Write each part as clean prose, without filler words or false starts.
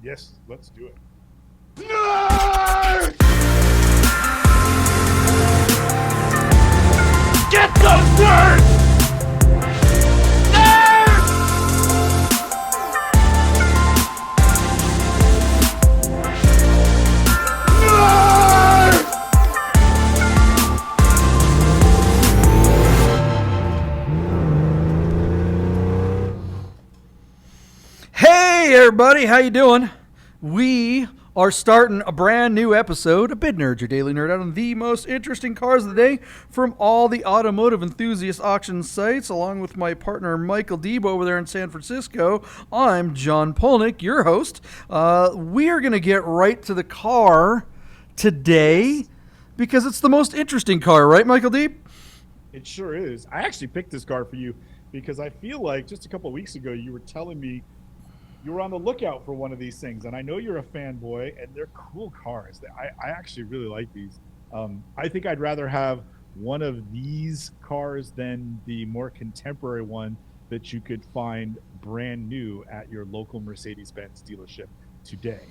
Yes, let's do it. Nerd! Get those nerds! Nerd! Nerd! Hey everybody, how you doing? We are starting a brand new episode of Bid Nerds, your daily nerd out on the most interesting cars of the day from all the automotive enthusiast auction sites, along with my partner Michael Deeb over there in San Francisco. I'm John Polnik, your host. We are going to get right to the car today because it's the most interesting car, right, Michael Deeb? It sure is. I actually picked this car for you because I feel like just a couple of weeks ago you were telling me you were on the lookout for one of these things, and I know you're a fanboy, and they're cool cars. I actually really like these. I think I'd rather have one of these cars than the more contemporary one that you could find brand new at your local Mercedes Benz dealership today.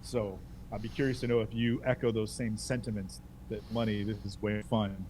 So I'd be curious to know if you echo those same sentiments that money, this is way fun.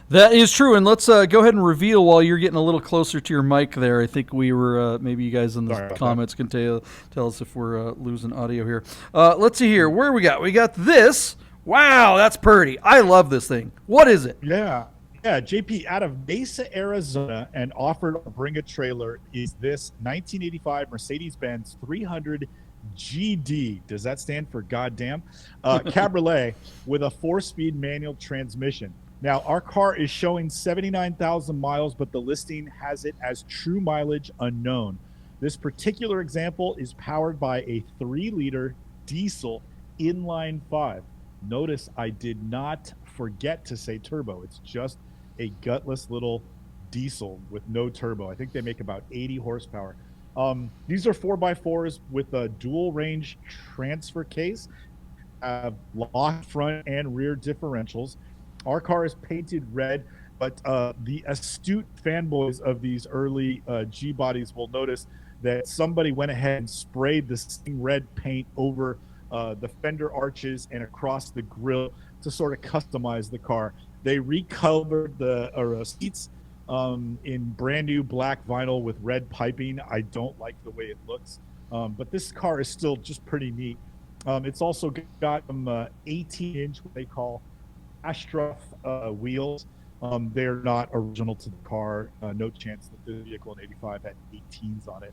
That is true, and let's go ahead and reveal while you're getting a little closer to your mic there. I think we were, maybe you guys in the comments can tell us if we're losing audio here. Let's see here. Where we got? We got this. Wow, that's pretty. I love this thing. What is it? Yeah, JP, out of Mesa, Arizona, and offered to bring a trailer is this 1985 Mercedes-Benz 300 GD. Does that stand for goddamn? Cabriolet with a 4-speed manual transmission. Now, our car is showing 79,000 miles, but the listing has it as true mileage unknown. This particular example is powered by a 3-liter diesel inline 5. Notice I did not forget to say turbo. It's just a gutless little diesel with no turbo. I think they make about 80 horsepower. These are 4x4s with a dual range transfer case, locked front and rear differentials. Our car is painted red, but the astute fanboys of these early G bodies will notice that somebody went ahead and sprayed the same red paint over the fender arches and across the grille to sort of customize the car. They recolored the seats in brand new black vinyl with red piping. I don't like the way it looks, but this car is still just pretty neat. It's also got some 18-inch, what they call Astra wheels. They're not original to the car. No chance that the vehicle in 85 had 18s on it.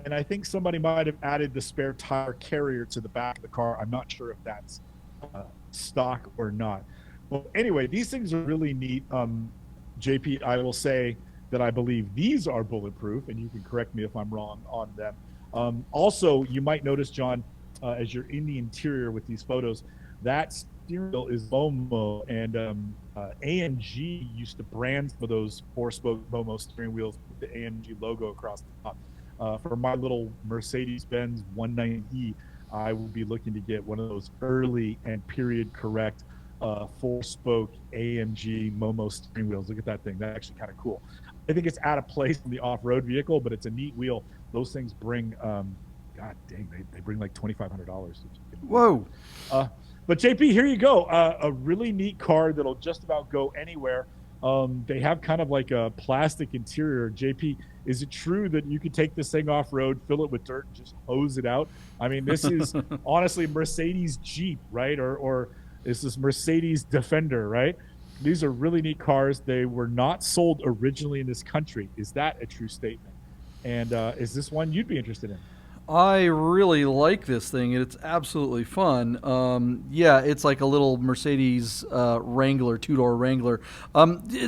And I think somebody might have added the spare tire carrier to the back of the car. I'm not sure if that's stock or not. But anyway, these things are really neat. JP, I will say that I believe these are bulletproof, and you can correct me if I'm wrong on them. Also, you might notice, John, as you're in the interior with these photos, that steering wheel is Momo, and AMG used to brand for those 4-spoke Momo steering wheels with the AMG logo across the top. For my little Mercedes-Benz 190E, I will be looking to get one of those early and period correct 4-spoke AMG Momo steering wheels. Look at that thing. That's actually kind of cool. I think it's out of place in the off-road vehicle, but it's a neat wheel. Those things bring, God dang, they bring like $2,500. Whoa. But JP, here you go. A really neat car that'll just about go anywhere. They have kind of like a plastic interior. JP, is it true that you could take this thing off-road, fill it with dirt, and just hose it out? I mean, this is honestly Mercedes Jeep, right? Or is this Mercedes Defender, right? These are really neat cars. They were not sold originally in this country. Is that a true statement? And is this one you'd be interested in? I really like this thing, and it's absolutely fun. Yeah, it's like a little Mercedes Wrangler, 2-door Wrangler.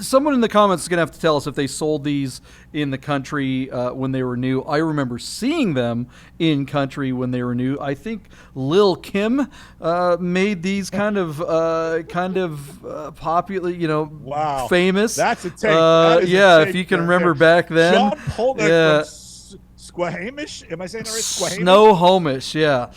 Someone in the comments is going to have to tell us if they sold these in the country when they were new. I remember seeing them in country when they were new. I think Lil Kim made these kind of popular, wow, famous. That's a take. Yeah, a take if you can right remember there. back then. John Polnik yeah. from Squamish? Am I saying that right? Squamish? Snohomish, yeah.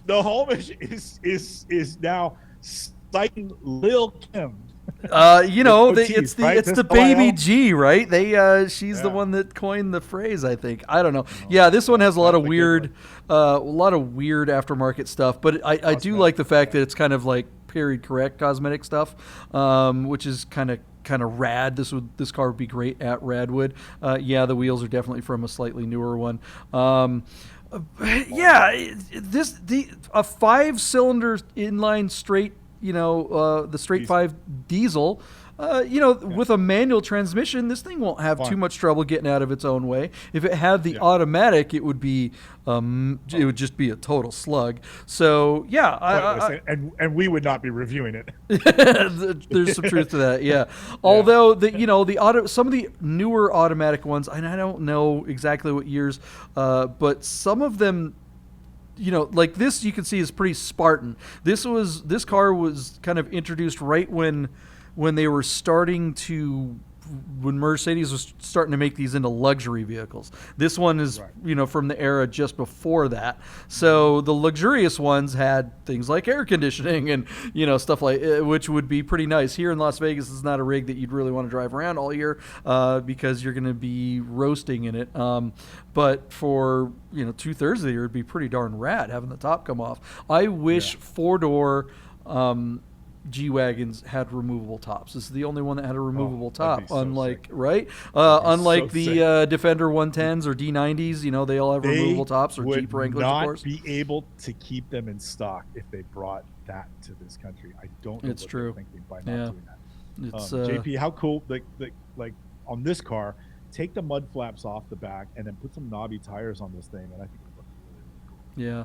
Snohomish is now citing Lil Kim OTs, right? it's This the baby OIL? G, right? She's the Yeah. one that coined the phrase, I think. I don't know. Yeah, this one has a lot of weird aftermarket stuff, but I do like the fact that it's kind of like period correct cosmetic stuff, which is kind of rad. This car would be great at Radwood. Yeah, the wheels are definitely from a slightly newer one. Yeah, a 5-cylinder inline straight, the straight Diesel. 5 diesel. With a manual transmission, this thing won't have too much trouble getting out of its own way. If it had the automatic, it would just be a total slug. So yeah, and we would not be reviewing it. there's some truth to that. Yeah, although some of the newer automatic ones, and I don't know exactly what years, but some of them. Like this, you can see is pretty Spartan. This car was kind of introduced right when they were when Mercedes was starting to make these into luxury vehicles. This one is, from the era just before that. So the luxurious ones had things like air conditioning and, stuff like, which would be pretty nice. Here in Las Vegas, it's not a rig that you'd really want to drive around all year because you're going to be roasting in it. But for, 2/3 of the year, it'd be pretty darn rad having the top come off. I wish 4-door G-Wagons had removable tops. This is the only one that had a removable top, so unlike sick. right, so unlike the sick. Defender 110s or D90s. They all have removable tops, or Jeep Wranglers, of course. Be able to keep them in stock if they brought that to this country. I don't know It's what true. they're thinking by not doing that. It's JP, how cool! Like on this car, take the mud flaps off the back and then put some knobby tires on this thing, and I think it would look really, really cool. Yeah,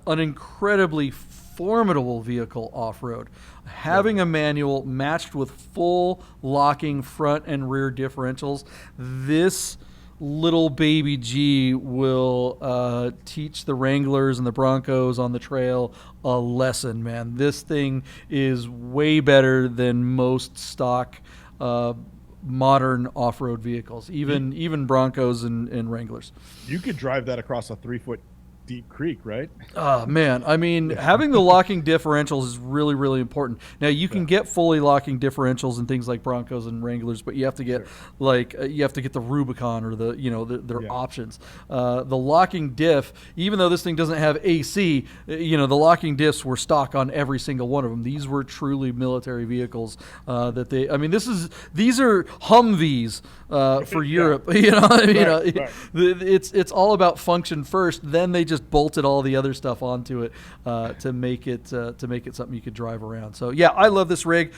an incredibly formidable vehicle off-road. Having a manual matched with full locking front and rear differentials, this little baby G will teach the Wranglers and the Broncos on the trail a lesson, man. This thing is way better than most stock modern off-road vehicles, even Broncos and Wranglers. You could drive that across a 3-foot deep creek, right? Oh, man. I mean, having the locking differentials is really, really important. Now, you can get fully locking differentials in things like Broncos and Wranglers, but you have to get the Rubicon or their options. The locking diff, even though this thing doesn't have AC, the locking diffs were stock on every single one of them. These were truly military vehicles these are Humvees for Europe. It's all about function first. Then they just bolted all the other stuff onto it to make it something you could drive around. So yeah, I love this rig.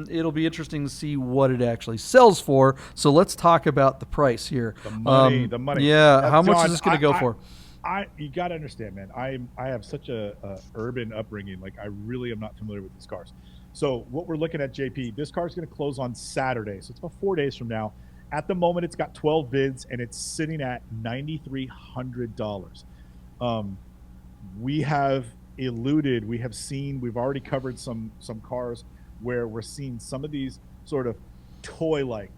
It'll be interesting to see what it actually sells for. So let's talk about the price here. The money. Yeah, how much John, is this going to go for? You got to understand, man. I have such a urban upbringing. Like, I really am not familiar with these cars. So what we're looking at, JP, this car is going to close on Saturday. So it's about 4 days from now. At the moment, it's got 12 bids, and it's sitting at $9,300. We have we've already covered some cars where we're seeing some of these sort of toy-like,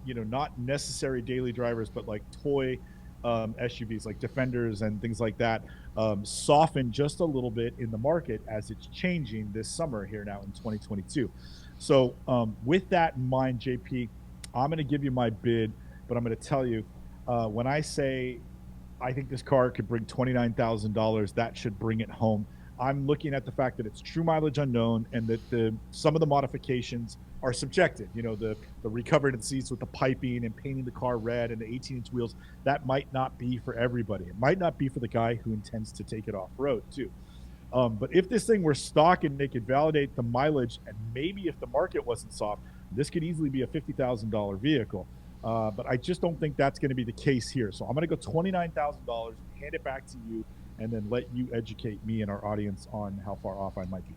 not necessary daily drivers, but like toy SUVs like Defenders and things like that, soften just a little bit in the market as it's changing this summer here now in 2022. So with that in mind, JP, I'm going to give you my bid, but I'm going to tell you, when I say I think this car could bring $29,000, that should bring it home. I'm looking at the fact that it's true mileage unknown and that some of the modifications are subjective. The recovered seats with the piping and painting the car red and the 18-inch wheels, that might not be for everybody. It might not be for the guy who intends to take it off-road too. But if this thing were stock and they could validate the mileage, and maybe if the market wasn't soft, this could easily be a $50,000 vehicle. But I just don't think that's going to be the case here. So I'm going to go $29,000, hand it back to you, and then let you educate me and our audience on how far off I might be.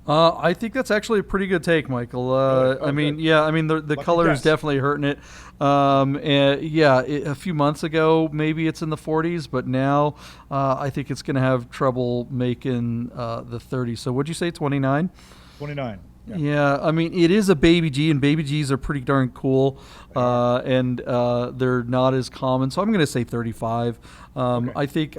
I think that's actually a pretty good take, Michael. The color is definitely hurting it. A few months ago, maybe it's in the 40s, but now I think it's going to have trouble making the 30s. So what'd you say, 29? 29. Yeah, I mean, it is a baby G, and baby Gs are pretty darn cool, and they're not as common. So I'm going to say 35. Okay. I think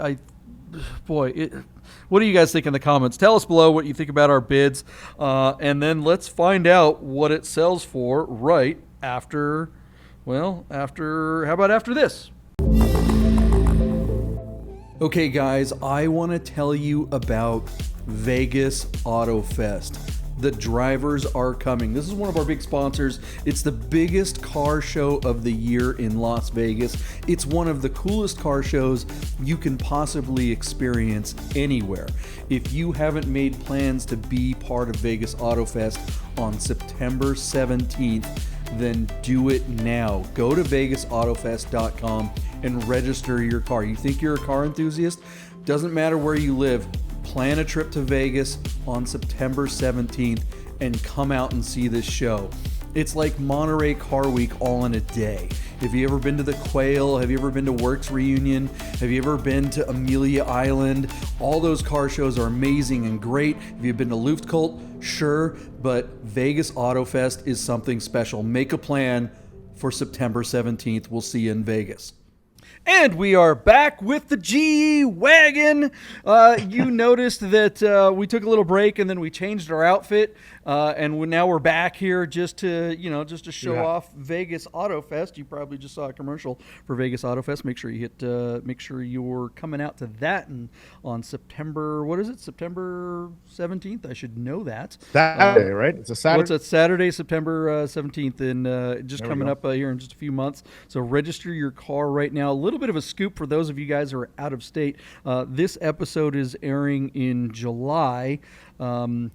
What do you guys think in the comments? Tell us below what you think about our bids, and then let's find out what it sells for right after. Well, how about after this? Okay, guys, I want to tell you about Vegas Auto Fest. The drivers are coming. This is one of our big sponsors. It's the biggest car show of the year in Las Vegas. It's one of the coolest car shows you can possibly experience anywhere. If you haven't made plans to be part of Vegas Auto Fest on September 17th, then do it now. Go to vegasautofest.com and register your car. You think you're a car enthusiast? Doesn't matter where you live. Plan a trip to Vegas on September 17th and come out and see this show. It's like Monterey Car Week all in a day. Have you ever been to the Quail? Have you ever been to Works Reunion? Have you ever been to Amelia Island? All those car shows are amazing and great. Have you been to Luftkult? Sure, but Vegas Auto Fest is something special. Make a plan for September 17th. We'll see you in Vegas. And we are back with the G-Wagon. You noticed that we took a little break and then we changed our outfit. And now we're back here just to show off Vegas Auto Fest. You probably just saw a commercial for Vegas Auto Fest. Make sure you're coming out to that on September, what is it? September 17th. I should know that. Saturday, right? It's a Saturday. What's it? Saturday, September 17th, and just coming up here in just a few months. So register your car right now. A little bit of a scoop for those of you guys who are out of state. This episode is airing in July. So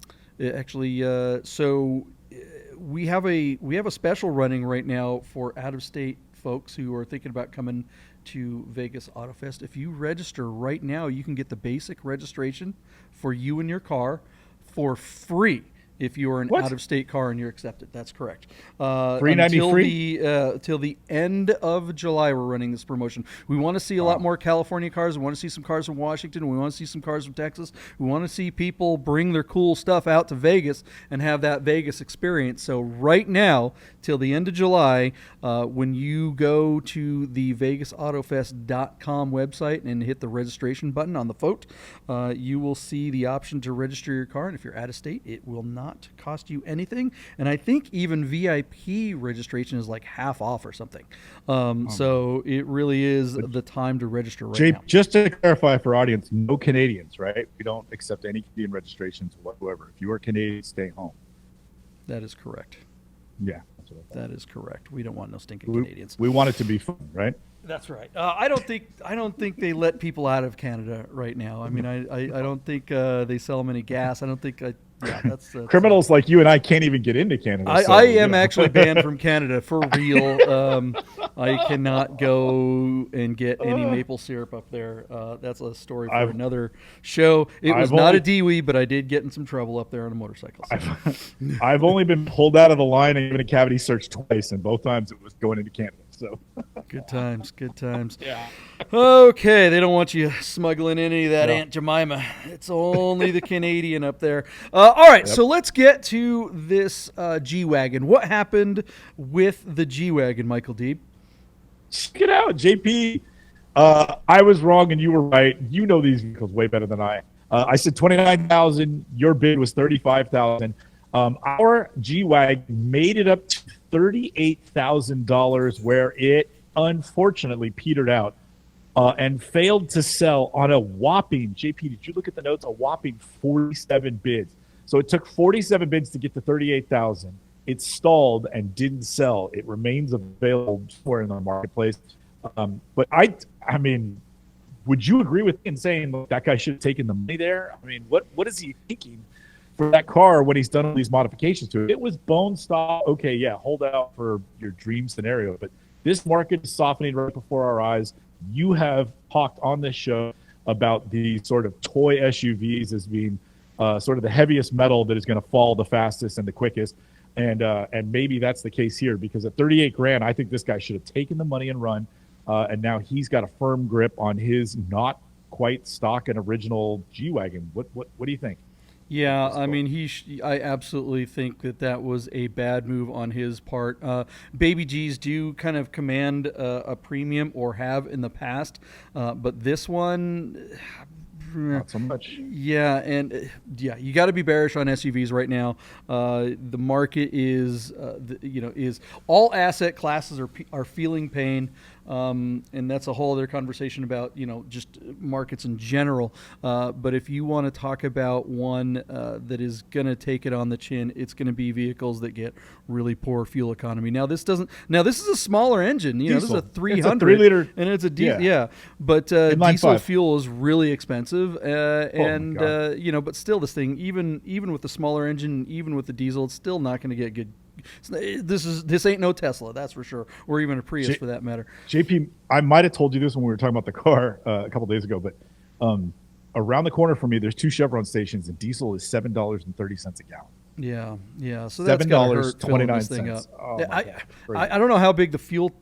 we have a special running right now for out of state folks who are thinking about coming to Vegas Auto Fest. If you register right now, you can get the basic registration for you and your car for free. If you are an out-of-state car and you're accepted, that's correct. Till the end of July, we're running this promotion. We want to see a lot more California cars. We want to see some cars from Washington. We want to see some cars from Texas. We want to see people bring their cool stuff out to Vegas and have that Vegas experience. So right now, till the end of July, when you go to the VegasAutoFest.com website and hit the registration button on the float, you will see the option to register your car. And if you're out of state, it will not cost you anything, and I think even VIP registration is like half off or something. So it really is the time to register right now. Just to clarify for audience, no Canadians, right? We don't accept any Canadian registrations whatsoever. If you are Canadian, stay home. That is correct. Yeah, that is correct. We don't want no stinking Canadians. We want it to be fun, right? That's right. I don't think they let people out of Canada right now. I mean, I don't think they sell them any gas. I don't think. That's criminals like you and I can't even get into Canada. I am actually banned from Canada for real. I cannot go and get any maple syrup up there. That's a story for another show. It was not a DWI, but I did get in some trouble up there on a motorcycle. So. I've only been pulled out of the line and given a cavity search twice, and both times it was going into Canada. So good times. Yeah. Okay, they don't want you smuggling any of that Aunt Jemima. It's only the Canadian up there. All right, so let's get to this G-Wagon. What happened with the G-Wagon, Michael Deeb? Check it out, JP. I was wrong and you were right. You know these vehicles way better than I. I said $29,000. Your bid was $35,000. Our G-Wagon made it up to $38,000, where it unfortunately petered out and failed to sell on a whopping, JP, did you look at the notes? A whopping 47 bids. So it took 47 bids to get to $38,000. It stalled and didn't sell. It remains available somewhere in the marketplace. But I mean, would you agree with me in saying, look, that guy should have taken the money there? I mean, what is he thinking for that car when he's done all these modifications to it? It was bone stock. Okay, yeah, hold out for your dream scenario. But this market is softening right before our eyes. You have talked on this show about the sort of toy SUVs as being sort of the heaviest metal that is going to fall the fastest and the quickest. And maybe that's the case here, because at $38,000, I think this guy should have taken the money and run. And now he's got a firm grip on his not quite stock and original G-Wagon. What do you think? Yeah, I mean, I absolutely think that was a bad move on his part. Baby G's do kind of command a premium, or have in the past, but this one not so much. Yeah, and you got to be bearish on SUVs right now. The market is, is all asset classes are feeling pain, and that's a whole other conversation about just markets in general. But if you want to talk about one that is going to take it on the chin, it's going to be vehicles that get really poor fuel economy. Now this is a smaller engine. This is a 300, it's a 3-liter, and it's a diesel. Yeah. But diesel 5. fuel is really expensive, and God. but still, this thing, even with the smaller engine, even with the diesel, it's still not going to get good. This ain't no Tesla, that's for sure, or even a Prius for that matter. JP, I might have told you this when we were talking about the car a couple days ago, but around the corner from me, there's 2 Chevron stations, and diesel is $7.30 a gallon. Yeah. So that's gotta hurt filling this thing up. Oh, I don't know how big the fuel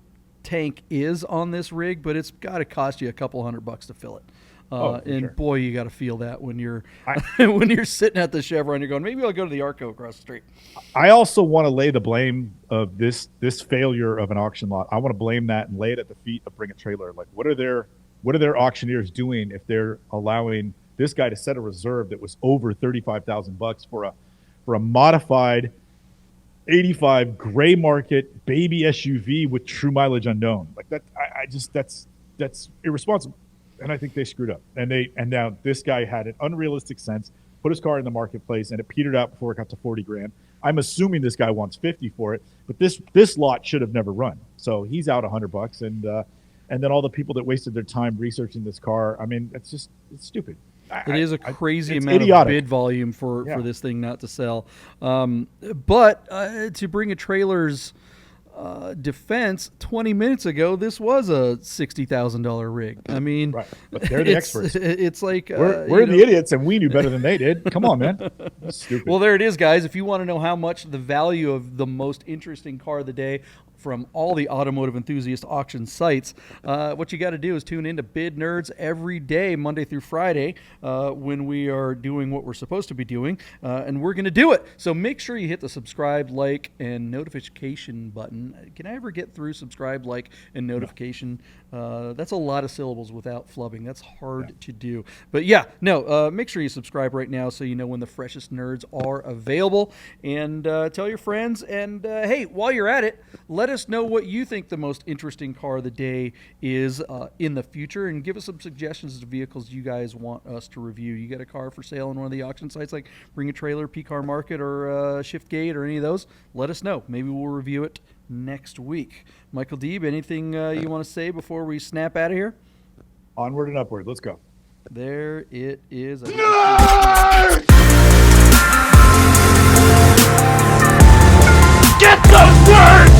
tank is on this rig, but it's got to cost you a couple $100 to fill it. And sure. Boy, you got to feel that when you're when you're sitting at the Chevron, you're going, maybe I'll go to the Arco across the street. I also want to lay the blame of this failure of an auction lot. I want to blame that and lay it at the feet of Bring a Trailer. Like, what are their auctioneers doing if they're allowing this guy to set a reserve that was over $35,000 for a modified 85 gray market baby SUV with true mileage unknown? Like that, that's irresponsible. And I think they screwed up. And now this guy had an unrealistic sense, put his car in the marketplace, and it petered out before it got to 40 grand. I'm assuming this guy wants 50 for it, but this lot should have never run. So he's out $100, and then all the people that wasted their time researching this car. I mean, it's stupid. It is a crazy amount idiotic. of bid volume for this thing not to sell. But to Bring a Trailer's defense, 20 minutes ago, this was a $60,000 rig. I mean, right. But they're the experts. It's like we're the idiots, and we knew better than they did. Come on, man. That's stupid. Well, there it is, guys. If you want to know how much the value of the most interesting car of the day from all the automotive enthusiast auction sites, what you got to do is tune in to Bid Nerds every day, Monday through Friday, when we are doing what we're supposed to be doing, and we're going to do it. So make sure you hit the subscribe, like, and notification button. Can I ever get through subscribe, like, and notification? That's a lot of syllables without flubbing. That's hard to do. But make sure you subscribe right now so you know when the freshest nerds are available. And tell your friends. And hey, while you're at it, let us know what you think the most interesting car of the day is in the future, and give us some suggestions to vehicles you guys want us to review. You got a car for sale on one of the auction sites like Bring a Trailer, P-Car Market, or ShiftGate, or any of those? Let us know. Maybe we'll review it next week. Michael Deeb, anything you want to say before we snap out of here? Onward and upward. Let's go. There it is. Nerd! Get those words!